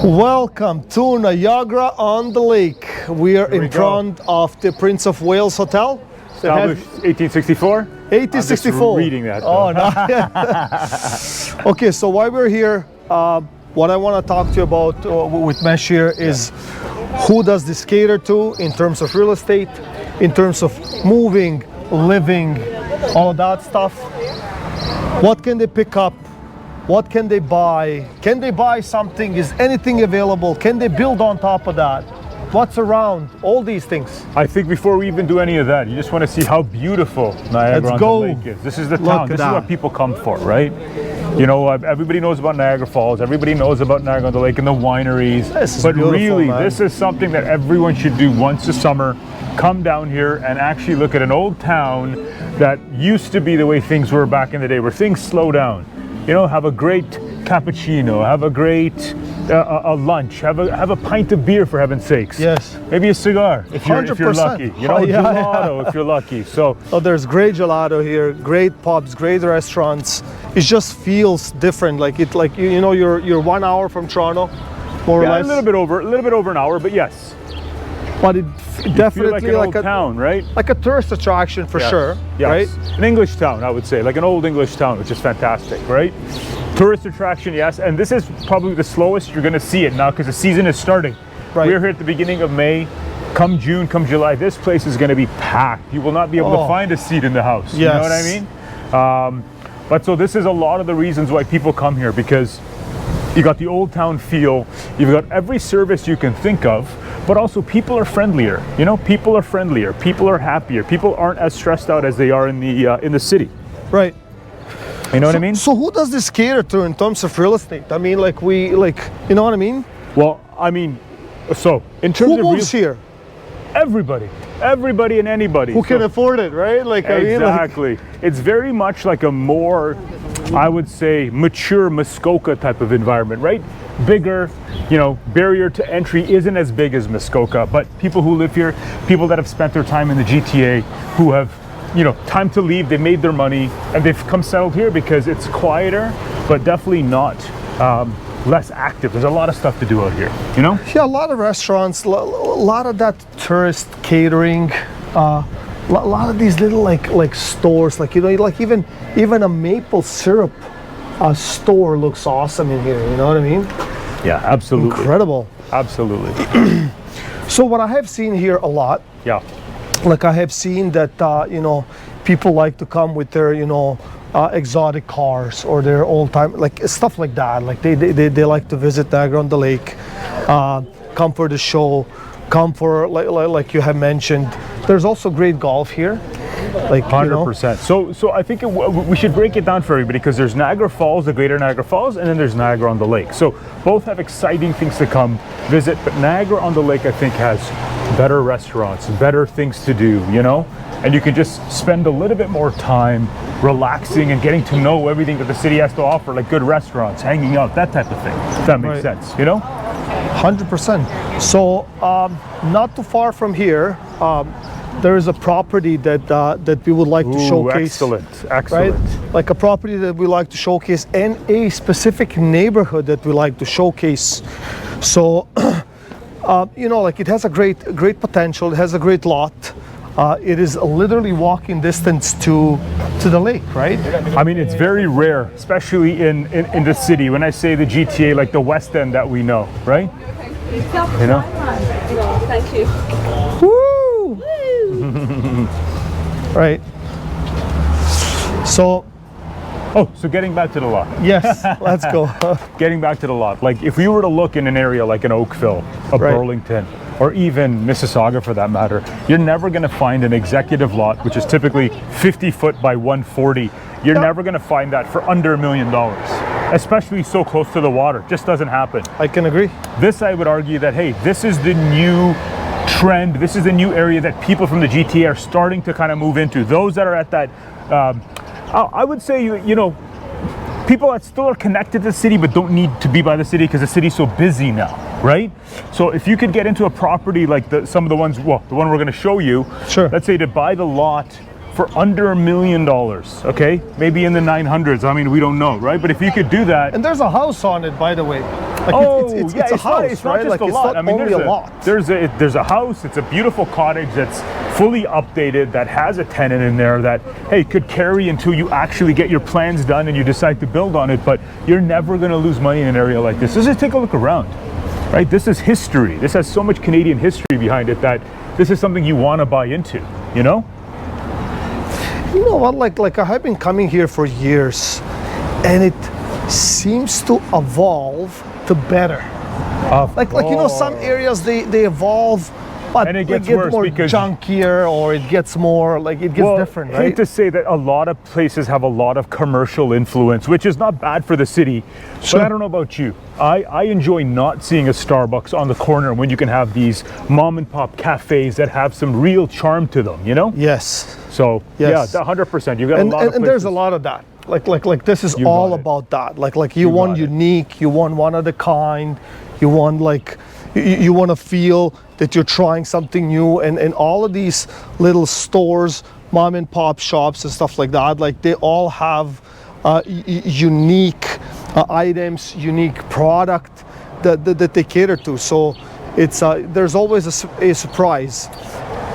Welcome to Niagara-on-the-lake. We are in front of the Prince of Wales Hotel. Established 1864? 1864. I'm just reading that. Oh, no. Okay, so why we're here, what I want to talk to you about with Mesh here is who does this cater to in terms of real estate, in terms of moving, living, all of that stuff. What can they pick up? What can they buy? Can they buy something? Is anything available? Can they build on top of that? What's around? All these things. I think before we even do any of that, you just want to see how beautiful Niagara-on-the-lake is. This is the town. This is what people come for, right? You know, everybody knows about Niagara Falls. Everybody knows about Niagara-on-the-lake and the wineries. But really, man, this is something that everyone should do once a summer. Come down here and actually look at an old town that used to be the way things were back in the day, where things slow down. You know, have a great cappuccino, have a great a lunch, have a pint of beer, for heaven's sakes. Yes. Maybe a cigar if you're lucky. You know, gelato if you're lucky. So there's great gelato here, great pubs, great restaurants. It just feels different. Like you know, you're 1 hour from Toronto, more or less. A little bit over an hour, but yes. But it definitely like a town, right? Like a tourist attraction for sure, yes. Right? An English town, I would say, like an old English town, which is fantastic, right? Tourist attraction, yes. And this is probably the slowest you're going to see it now because the season is starting. Right. We're here at the beginning of May. Come June, come July, this place is going to be packed. You will not be able to find a seat in the house. Yes. You know what I mean? But so this is a lot of the reasons why people come here, because you got the old town feel, you've got every service you can think of, but also people are friendlier. You know, people are friendlier, people are happier, people aren't as stressed out as they are in the city. Right. You know what I mean? So who does this cater to in terms of real estate? I mean, you know what I mean? Well, I mean, so in terms of who moves here? Everybody and anybody who can afford it, right? Exactly. It's very much like a more, I would say, mature Muskoka type of environment, right? Bigger, you know, barrier to entry isn't as big as Muskoka, but people who live here, people that have spent their time in the GTA, who have, you know, time to leave, they made their money, and they've come settled here because it's quieter, but definitely not less active. There's a lot of stuff to do out here, you know? Yeah, a lot of restaurants, a lot of that tourist catering, a lot of these little like stores, like, you know, like even a maple syrup store looks awesome in here, you know what I mean? Yeah, absolutely. Incredible. Absolutely. So what I have seen here a lot, like I have seen that, you know, people like to come with their, you know, exotic cars or their old time, like stuff like that. Like they like to visit Niagara-on-the-lake, come for the show, come for like you have mentioned. There's also great golf here. Like 100%. You know. So I think we should break it down for everybody, because there's Niagara Falls, the Greater Niagara Falls, and then there's Niagara-on-the-lake. So both have exciting things to come visit, but Niagara-on-the-lake I think has better restaurants, better things to do, you know? And you can just spend a little bit more time relaxing and getting to know everything that the city has to offer, like good restaurants, hanging out, that type of thing. If that makes sense, you know? 100%. So not too far from here, there is a property that we would like to showcase. Excellent. Right? Like a property that we like to showcase, and a specific neighborhood that we like to showcase. So, you know, like it has a great potential. It has a great lot. It is literally walking distance to the lake, right? I mean, it's very rare, especially in the city. When I say the GTA, like the West End that we know, right? You know? Thank you. Woo! Right. So getting back to the lot. Yes, let's go. Getting back to the lot. Like if you were to look in an area like an Oakville, a Burlington, or even Mississauga for that matter, you're never going to find an executive lot, which is typically 50 foot by 140. You're never going to find that for under $1 million, especially so close to the water. Just doesn't happen. I can agree. This, I would argue that, hey, this is the new trend. This is the new area that people from the GTA are starting to kind of move into. Those that are at that, I would say, you know, people that still are connected to the city but don't need to be by the city because the city's so busy now, right? So if you could get into a property like some of the ones, well, the one we're going to show you, let's say to buy the lot for under $1 million, okay? Maybe in the 900s, I mean, we don't know, right? But if you could do that. And there's a house on it, by the way. Like Oh, it's yeah, a house, it's not right? just Like a it's lot. not I mean, only a lot. There's a house. It's a beautiful cottage that's fully updated, that has a tenant in there that, hey, could carry until you actually get your plans done and you decide to build on it. But you're never going to lose money in an area like this. Just take a look around, right? This is history. This has so much Canadian history behind it that this is something you want to buy into, you know? You know what? Like I've been coming here for years, and it seems to evolve to better. Like you know, some areas they evolve, but and it gets get worse more because junkier, or it gets more like it gets different, I right? hate to say that a lot of places have a lot of commercial influence, which is not bad for the city. Sure. But I don't know about you. I enjoy not seeing a Starbucks on the corner when you can have these mom and pop cafes that have some real charm to them, you know? Yes. So Yes. yeah, 100%. You've got a lot of and there's a places. lot of that. Like this is You all got it. about that. Like you want got it. unique, you want one of a kind, you want like you want to feel that you're trying something new, and all of these little stores, mom and pop shops and stuff like that, like they all have unique items, unique product that they cater to. So it's there's always a surprise.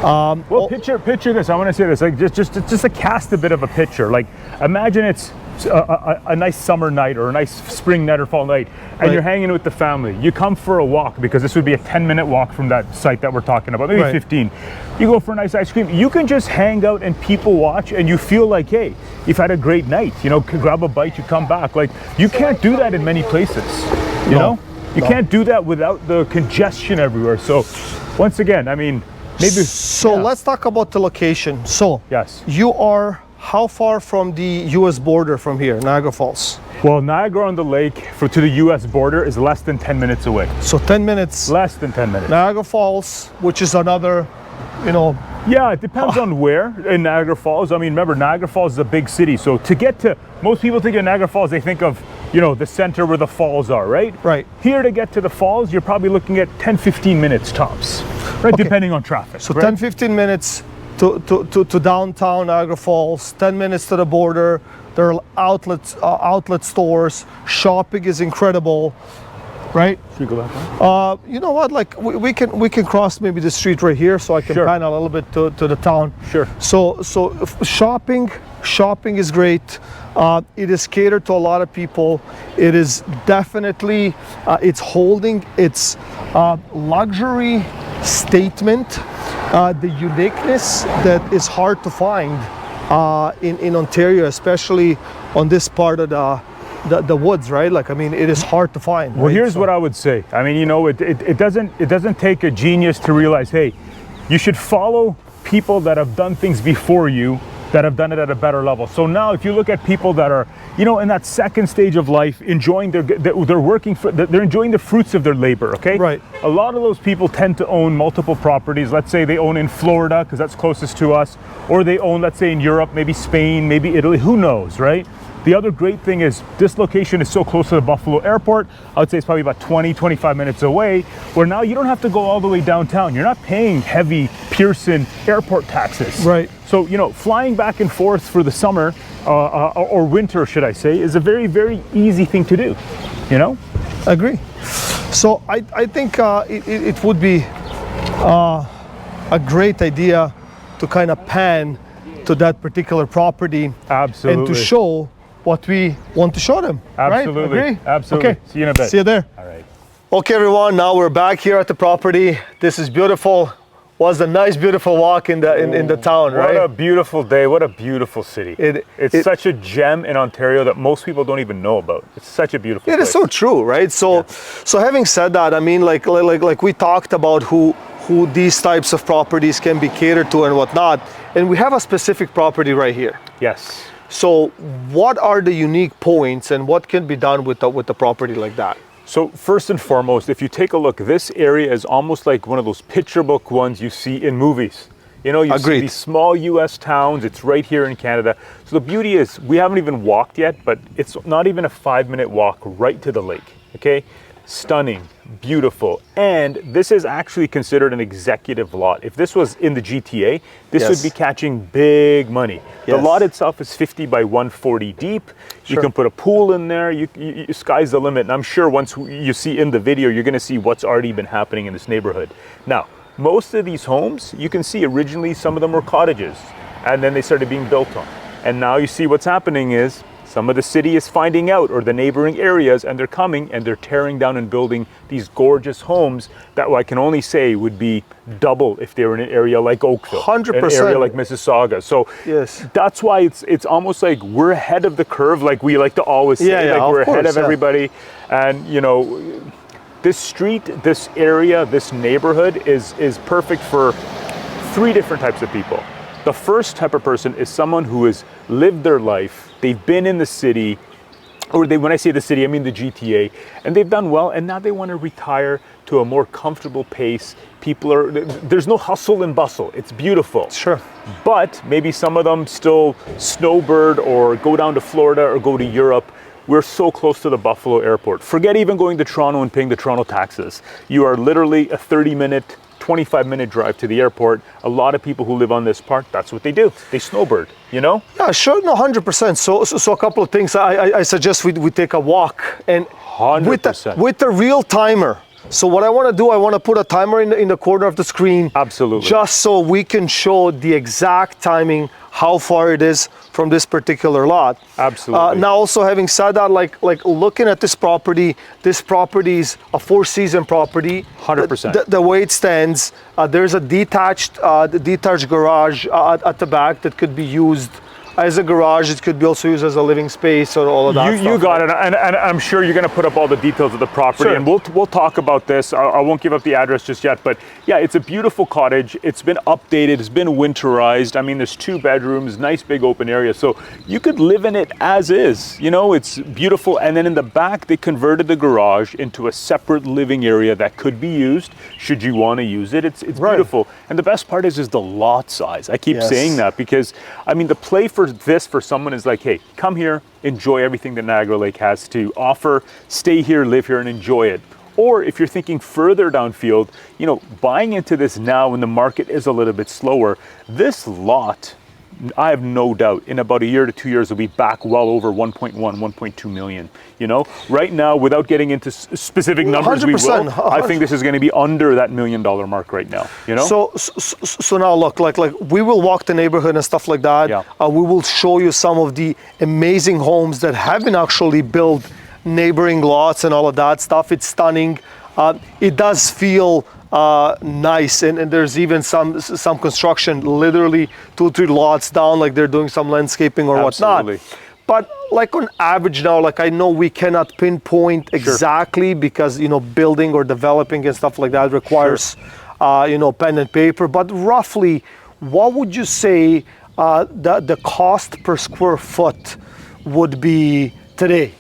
Well, picture this. I want to say this, like just to cast a bit of a picture. Like imagine it's a nice summer night or a nice spring night or fall night, and Right. you're hanging with the family. You come for a walk, because this would be a 10-minute walk from that site that we're talking about, maybe Right. 15. You go for a nice ice cream. You can just hang out and people watch, and you feel like, hey, you've had a great night. You know, grab a bite, you come back. Like you can't do that in many places. You know, you can't do that without the congestion everywhere. So, once again, I mean. Maybe. So let's talk about the location. So Yes. you are how far from the U.S. border from here, Niagara Falls? Well, Niagara-on-the-lake to the U.S. border is less than 10 minutes away. So 10 minutes. Less than 10 minutes. Niagara Falls, which is another, you know, Yeah, it depends on where in Niagara Falls. I mean, remember, Niagara Falls is a big city. So to get to, most people think of Niagara Falls, they think of, you know, the center where the falls are, right? Right. Here to get to the falls, you're probably looking at 10, 15 minutes tops, right? Okay. Depending on traffic. so right? 10, 15 minutes to downtown Niagara Falls, 10 minutes to the border. There are outlet stores. Shopping is incredible, right? Should we go back on? You know what? Like we can cross maybe the street right here, so I can Sure. pan a little bit to the town. Sure. So shopping is great. It is catered to a lot of people. It is definitely it's holding its luxury statement, the uniqueness that is hard to find in Ontario, especially on this part of the woods, right? Like I mean, it is hard to find. Well, right? here's So- what I would say. I mean, you know, it doesn't take a genius to realize, hey, you should follow people that have done things before you, that have done it at a better level. So now, if you look at people that are, you know, in that second stage of life, enjoying they're working for, they're enjoying the fruits of their labor. Okay. Right. A lot of those people tend to own multiple properties. Let's say they own in Florida because that's closest to us, or they own, let's say, in Europe, maybe Spain, maybe Italy. Who knows, right? The other great thing is this location is so close to the Buffalo airport. I would say it's probably about 20, 25 minutes away, where now you don't have to go all the way downtown. You're not paying heavy Pearson airport taxes. Right. So, you know, flying back and forth for the summer or winter, should I say, is a very, very easy thing to do, you know? Agree. So I think it would be a great idea to kind of pan to that particular property. Absolutely. And to show what we want to show them. Absolutely. Right? Agree? Absolutely. Okay. See you in a bit. See you there. All right. Okay, everyone. Now we're back here at the property. This is beautiful. Was a nice, beautiful walk in the town, right? What a beautiful day. What a beautiful city. It's such a gem in Ontario that most people don't even know about. It's such a beautiful It place. is so true, right? So having said that, I mean, like we talked about who these types of properties can be catered to and whatnot, and we have a specific property right here. Yes. So what are the unique points and what can be done with the property like that? So first and foremost, if you take a look, this area is almost like one of those picture book ones you see in movies. You know, you see these small US towns, it's right here in Canada. So the beauty is, we haven't even walked yet, but it's not even a 5-minute walk right to the lake, okay? stunning, beautiful, and this is actually considered an executive lot. If this was in the GTA, this would be catching big money. The lot itself is 50 by 140 deep. You can put a pool in there. Sky's the limit. And I'm sure once you see in the video, you're going to see what's already been happening in this neighborhood. Now, most of these homes, you can see originally some of them were cottages, and then they started being built on. And now you see what's happening is some of the city is finding out, or the neighboring areas, and they're coming and they're tearing down and building these gorgeous homes that I can only say would be double if they were in an area like Oakville, 100%. an area like Mississauga. So that's why it's almost like we're ahead of the curve, like we like to always say, like we're ahead of everybody. And you know, this street, this area, this neighborhood is perfect for 3 different types of people. The first type of person is someone who has lived their life, they've been in the city, or when I say the city, I mean the GTA, and they've done well, and now they want to retire to a more comfortable pace. There's no hustle and bustle. It's beautiful. Sure. But maybe some of them still snowbird or go down to Florida or go to Europe. We're so close to the Buffalo airport. Forget even going to Toronto and paying the Toronto taxes. You are literally a 30-minute, 25-minute drive to the airport. A lot of people who live on this part, that's what they do. They snowbird, you know? Yeah, sure, no, 100%. So a couple of things. I suggest we take a walk, and 100%. with the real timer. So what I want to do, I want to put a timer in the corner of the screen. Absolutely. Just so we can show the exact timing, how far it is from this particular lot. Absolutely. Now, also having said that, like looking at this property is a 4-season property. 100%. The way it stands, there's a detached garage at the back that could be used as a garage. It could be also used as a living space or all of that stuff. You got it, and I'm sure you're going to put up all the details of the property, and we'll talk about this. I won't give up the address just yet, but yeah, it's a beautiful cottage. It's been updated. It's been winterized. I mean, there's 2 bedrooms, nice big open area, so you could live in it as is. You know, it's beautiful. And then in the back, they converted the garage into a separate living area that could be used should you want to use it. It's beautiful, and the best part is the lot size. I keep saying that because I mean, the play for this for someone is like, hey, come here, enjoy everything that Niagara-on-the-Lake has to offer, stay here, live here, and enjoy it. Or if you're thinking further downfield, you know, buying into this now when the market is a little bit slower, this lot, I have no doubt, in about a year to 2 years, will be back well over 1.1, 1.2 million. You know, right now, without getting into specific numbers, 100%, I think this is going to be under that $1 million mark right now. You know. So now look, like we will walk the neighborhood and stuff like that. Yeah. We will show you some of the amazing homes that have been actually built, neighboring lots and all of that stuff. It's stunning. It does feel nice, and there's even some construction literally 2-3 lots down, like they're doing some landscaping or whatnot. But like on average now, like I know we cannot pinpoint exactly because, you know, building or developing and stuff like that requires you know, pen and paper, but roughly what would you say the cost per square foot would be today?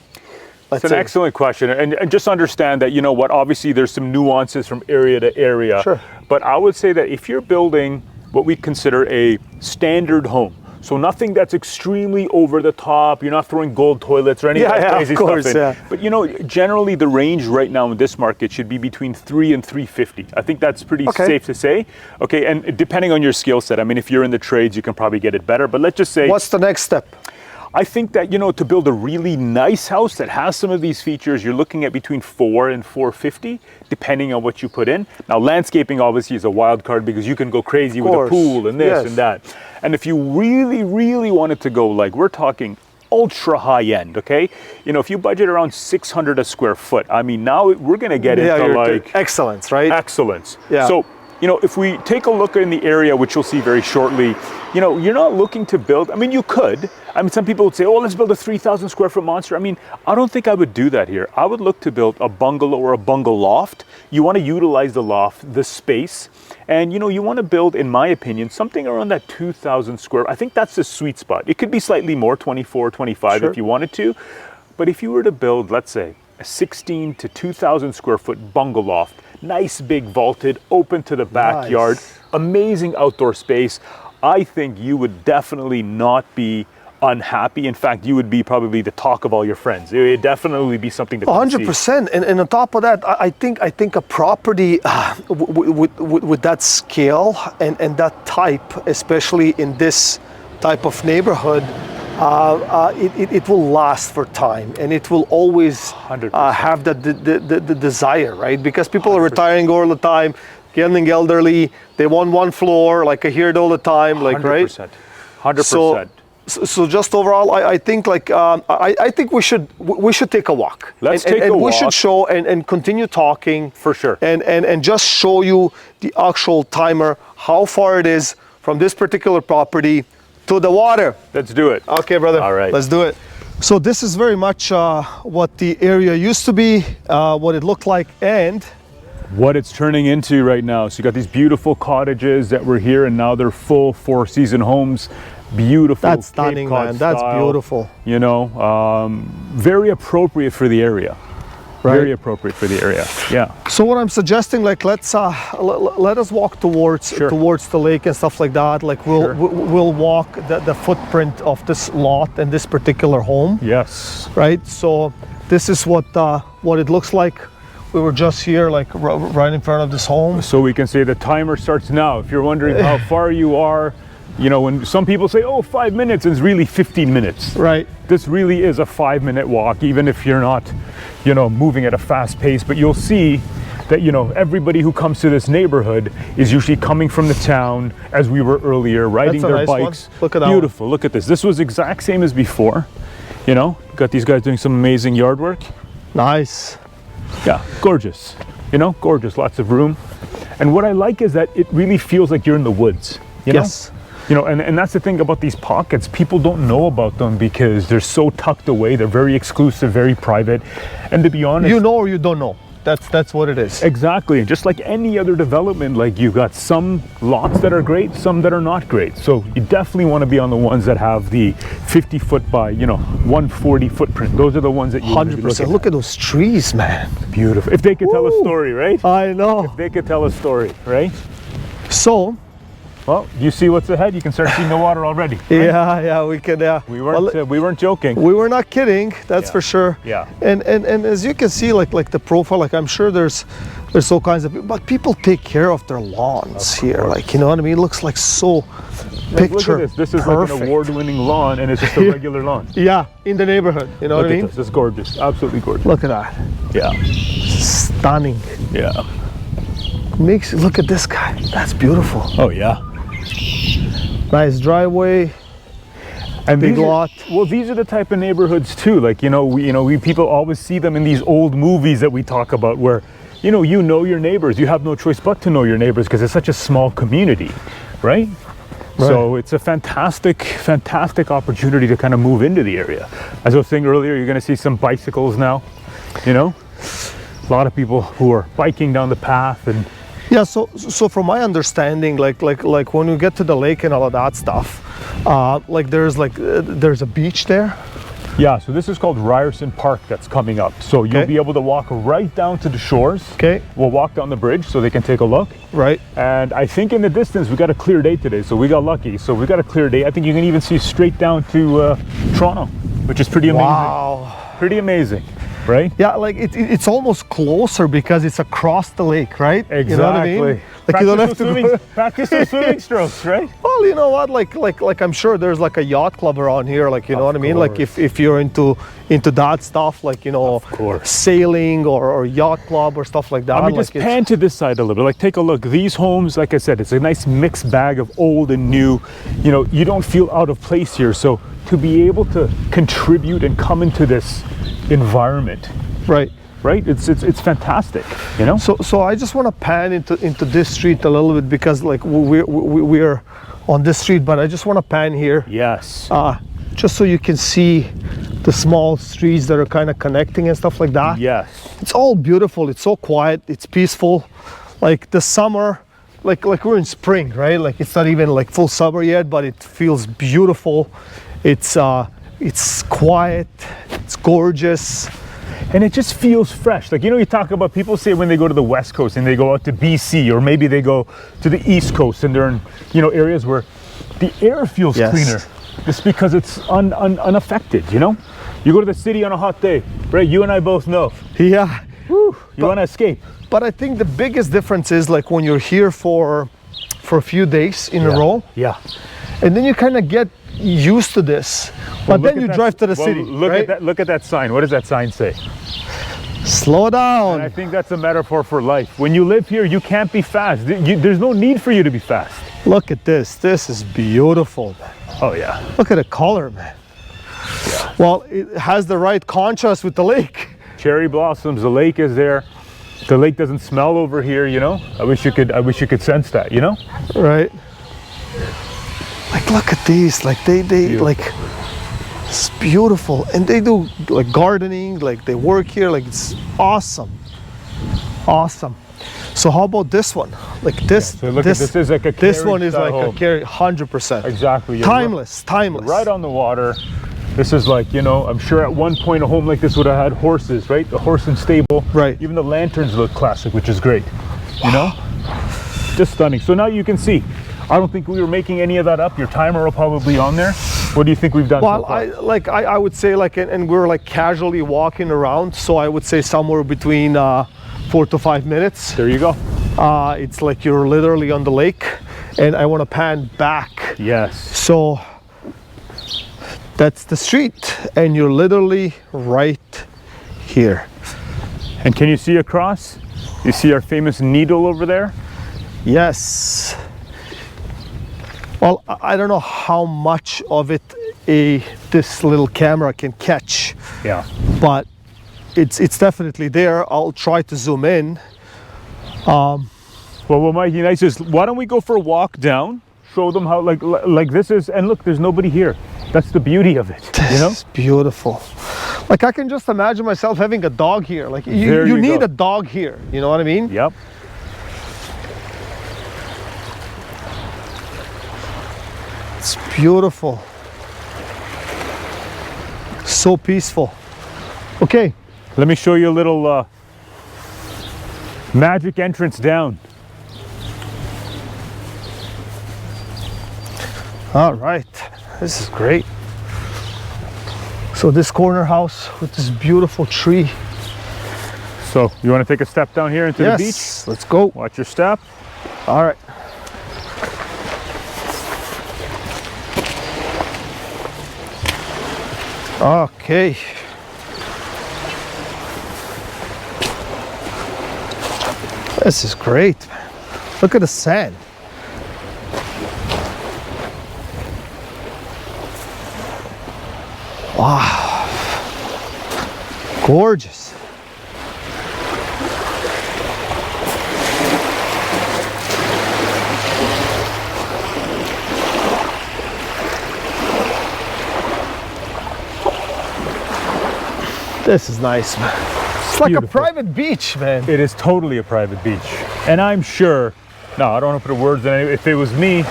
It's an excellent question, and just understand that, you know what, obviously there's some nuances from area to area, but I would say that if you're building what we consider a standard home, so nothing that's extremely over the top, you're not throwing gold toilets or any crazy stuff in, but you know, generally the range right now in this market should be between $300 and $350. I think that's pretty safe to say. Okay, and depending on your skill set, I mean, if you're in the trades, you can probably get it better, but let's just say... What's the next step? I think that, you know, to build a really nice house that has some of these features, you're looking at between $400 and $450, depending on what you put in. Now, landscaping obviously is a wild card because you can go crazy with a pool and this and that. And if you really, really wanted to go, like, we're talking ultra high end, okay? You know, if you budget around $600 a square foot, I mean, now we're going to get into like... Excellence, right? Excellence. Yeah. So, you know, if we take a look in the area, which you'll see very shortly, you know, you're not looking to build, I mean, you could. I mean, some people would say, oh, let's build a 3,000 square foot monster. I mean, I don't think I would do that here. I would look to build a bungalow or a bungalow loft. You want to utilize the loft, the space, and, you know, you want to build, in my opinion, something around that 2,000 square. I think that's the sweet spot. It could be slightly more, 24, 25 if you wanted to. But if you were to build, let's say, a 16 to 2,000 square foot bungalow loft, nice big vaulted, open to the backyard, amazing outdoor space, I think you would definitely not be unhappy. In fact, you would be probably the talk of all your friends. It would definitely be something to 100%. And on top of that, I think a property with that scale and that type, especially in this type of neighborhood, it will last for time, and it will always have the desire, right? Because people are retiring all the time, getting elderly. They want one floor, like I hear it all the time, like 100%, right? 100%. So just overall, I think like I think we should take a walk. Let's take a walk. We should show and continue talking for sure. And just show you the actual timer, how far it is from this particular property to the water. Let's do it. Okay, brother. All right. Let's do it. So this is very much what the area used to be, what it looked like, and what it's turning into right now. So you got these beautiful cottages that were here, and now they're full 4-season homes. Beautiful. That's stunning, man. That's style, beautiful. You know, very appropriate for the area. Right. Very appropriate for the area. Yeah. So what I'm suggesting, like, let's let us walk towards the lake and stuff like that. Like we'll walk the footprint of this lot and this particular home. Yes. Right. So this is what it looks like. We were just here, like right in front of this home. So we can say the timer starts now. If you're wondering how far you are, you know, when some people say, oh, 5 minutes, it's really 15 minutes. Right. This really is a 5-minute walk, even if you're not, you know, moving at a fast pace. But you'll see that, you know, everybody who comes to this neighborhood is usually coming from the town, as we were earlier, riding their bikes. Look at that. Beautiful. Look at this. This was exact same as before. You know, got these guys doing some amazing yard work. Nice. Yeah, gorgeous. You know, gorgeous. Lots of room. And what I like is that it really feels like you're in the woods. You know? Yes. You know, and that's the thing about these pockets. People don't know about them because they're so tucked away. They're very exclusive, very private. And to be honest, you know or you don't know. That's what it is. Exactly. And just like any other development, like you've got some lots that are great, some that are not great. So you definitely want to be on the ones that have the 50 foot by, you know, 140 footprint. Those are the ones that you 100%. Look at those trees, man. Beautiful. If they could tell a story, right? I know. If they could tell a story, right? So, well, you see what's ahead. You can start seeing the water already. Right? Yeah, we can. We weren't joking. We were not kidding. That's for sure. Yeah. And as you can see, like the profile, like I'm sure there's all kinds of, but people take care of their lawns here. Like, you know what I mean? It looks like so picture. Look at this. This is like an award-winning lawn, and it's just a regular lawn. Yeah, in the neighborhood. You know what I mean? This is gorgeous. Absolutely gorgeous. Look at that. Yeah. Stunning. Yeah. Look at this guy. That's beautiful. Oh yeah. Nice driveway, and big lot. Well, these are the type of neighborhoods too. Like, we people always see them in these old movies that we talk about, where, you know your neighbors. You have no choice but to know your neighbors because it's such a small community, right? So it's a fantastic opportunity to kind of move into the area. As I was saying earlier, you're going to see some bicycles now. You know, a lot of people who are biking down the path and. Yeah, so from my understanding, like when you get to the lake and all of that stuff, there's a beach there. Yeah, so this is called Ryerson Park that's coming up. So you'll be able to walk right down to the shores. Okay. We'll walk down the bridge so they can take a look. Right. And I think in the distance we got a clear day today, so we got lucky. So we got a clear day. I think you can even see straight down to Toronto, which is pretty amazing. Wow. Pretty amazing. Right? Yeah, like it's almost closer because it's across the lake, right? Exactly. You know what I mean? Like you don't have to practice some swimming strokes, right? Well, you know what? Like I'm sure there's like a yacht club around here. Like, you know what I mean? Like if you're into that stuff, like, you know, sailing or yacht club or stuff like that. I mean, just pan to this side a little bit. Like, take a look. These homes, like I said, it's a nice mixed bag of old and new. You know, you don't feel out of place here. So to be able to contribute and come into this environment, right, it's fantastic, you know. So I just want to pan into this street a little bit because like we're on this street, but I just want to pan here, yes, just so you can see the small streets that are kind of connecting and stuff like that. Yes, it's all beautiful. It's so quiet, it's peaceful. Like the summer, like we're in spring, right? Like it's not even like full summer yet, but it feels beautiful. It's quiet, it's gorgeous, and it just feels fresh. Like, you know, you talk about, people say when they go to the West Coast and they go out to BC, or maybe they go to the East Coast and they're in, you know, areas where the air feels cleaner. just because it's unaffected, you know? You go to the city on a hot day, right? You and I both know. Yeah. Whew, you want to escape. But I think the biggest difference is like when you're here for a few days in a row. Yeah. And then you kind of get used to this. Well, but then you drive to the city. Look at that sign. What does that sign say? Slow down. And I think that's a metaphor for life. When you live here, you can't be fast. There's no need for you to be fast. Look at this. This is beautiful, man. Oh yeah. Look at the color, man. Yeah. Well, it has the right contrast with the lake. Cherry blossoms. The lake is there. The lake doesn't smell over here. You know. I wish you could sense that. You know. Right. Like look at these. Like they Beautiful. like. It's beautiful, and they do like gardening, like they work here, like it's awesome. So how about this one? Like this, so look, this is like a this one is like home. a carry, 100%. Exactly. Timeless. Right on the water. This is like, you know, I'm sure at one point a home like this would have had horses, right? The horse and stable. Right. Even the lanterns look classic, which is great. You know? Just stunning. So now you can see. I don't think we were making any of that up. Your timer will probably be on there. What do you think we've done Well, so far? I would say like, and we're like casually walking around, so I would say somewhere between 4 to 5 minutes. There you go. It's like you're literally on the lake, and I want to pan back. Yes. So that's the street, and you're literally right here. And can you see across? You see our famous needle over there? Yes. Well, I don't know how much of it this little camera can catch. Yeah. But it's definitely there. I'll try to zoom in. Well, what might be nice is, why don't we go for a walk down? Show them how like this is, and look, there's nobody here. That's the beauty of it. This you know? is beautiful. Like I can just imagine myself having a dog here. Like you need go. a dog here. You know what I mean? Yep. It's beautiful. So peaceful. Okay. Let me show you a little magic entrance down. All right. This is great. So this corner house with this beautiful tree. So you want to take a step down here into the beach? Yes. Let's go. Watch your step. All right. Okay. This is great. Look at the sand. Wow. Gorgeous. This is nice, man. It's like Beautiful. a private beach, man. It is totally a private beach. And I'm sure, no, I don't want to put words in it. If it was me,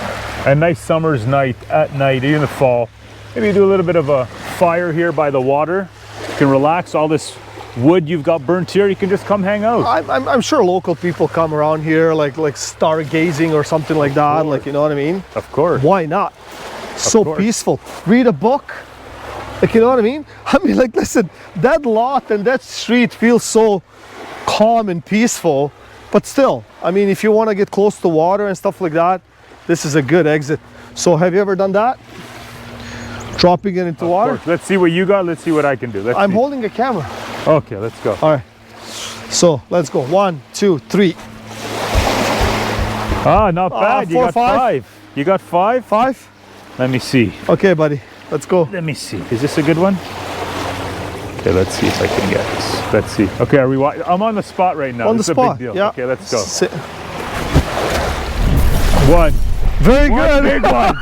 a nice summer's night, at night, even in the fall, maybe you do a little bit of a fire here by the water. You can relax. All this wood you've got burnt here, you can just come hang out. I'm sure local people come around here like stargazing or something like that. Like, you know what I mean? Of course. Why not? So course. peaceful. Read a book. Like, you know what I mean? I mean, like, listen, that lot and that street feels so calm and peaceful, but still, I mean, if you want to get close to water and stuff like that, this is a good exit. So have you ever done that? Dropping it into water? Course. Let's see what you got. Let's see what I can do. I'm holding a camera. Okay, let's go. All right. So let's go. 1, 2, 3. Ah, not bad. You 4, got 5. 5. You got 5? 5? Let me see. Okay, buddy. Let's go. Let me see. Is this a good one? Okay, let's see if I can get this. Let's see. Okay, are we? I'm on the spot right now. On this the is spot. a big deal. Yeah. Okay, let's go. Sit. 1. Very One good. big one.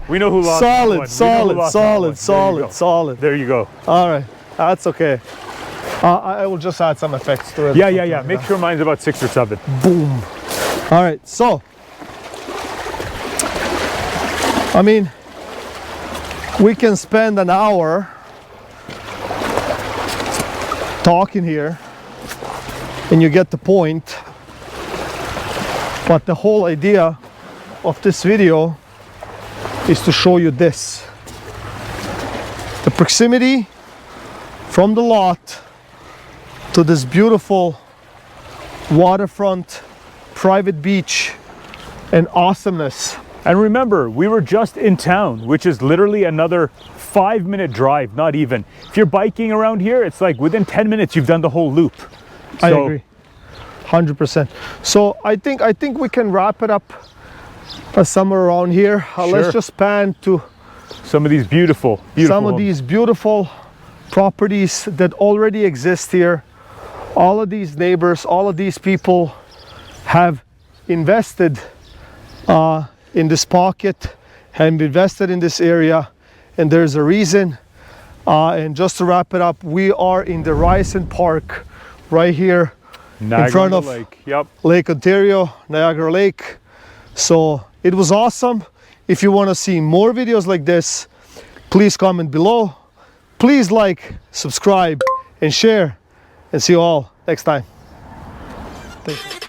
We know who lost. Solid, solid. solid. There you go. All right, that's okay. I will just add some effects to it. Yeah. Make sure mine's about 6 or 7. Boom. All right, so, I mean, we can spend an hour talking here and you get the point, but the whole idea of this video is to show you this. The proximity from the lot to this beautiful waterfront private beach and awesomeness. And remember, we were just in town, which is literally another 5-minute drive, not even. If you're biking around here, it's like within 10 minutes you've done the whole loop. I agree, 100%. So I think we can wrap it up somewhere around here. Sure. Let's just pan to some of these beautiful these beautiful properties that already exist here. All of these neighbors, all of these people have invested in this pocket, have invested in this area, and there's a reason. And just to wrap it up, we are in the Ryerson Park right here in front of Lake. Yep. Lake Ontario, Niagara Lake. So it was awesome. If you want to see more videos like this, please comment below. Please like, subscribe, and share. And see you all next time. Thank you.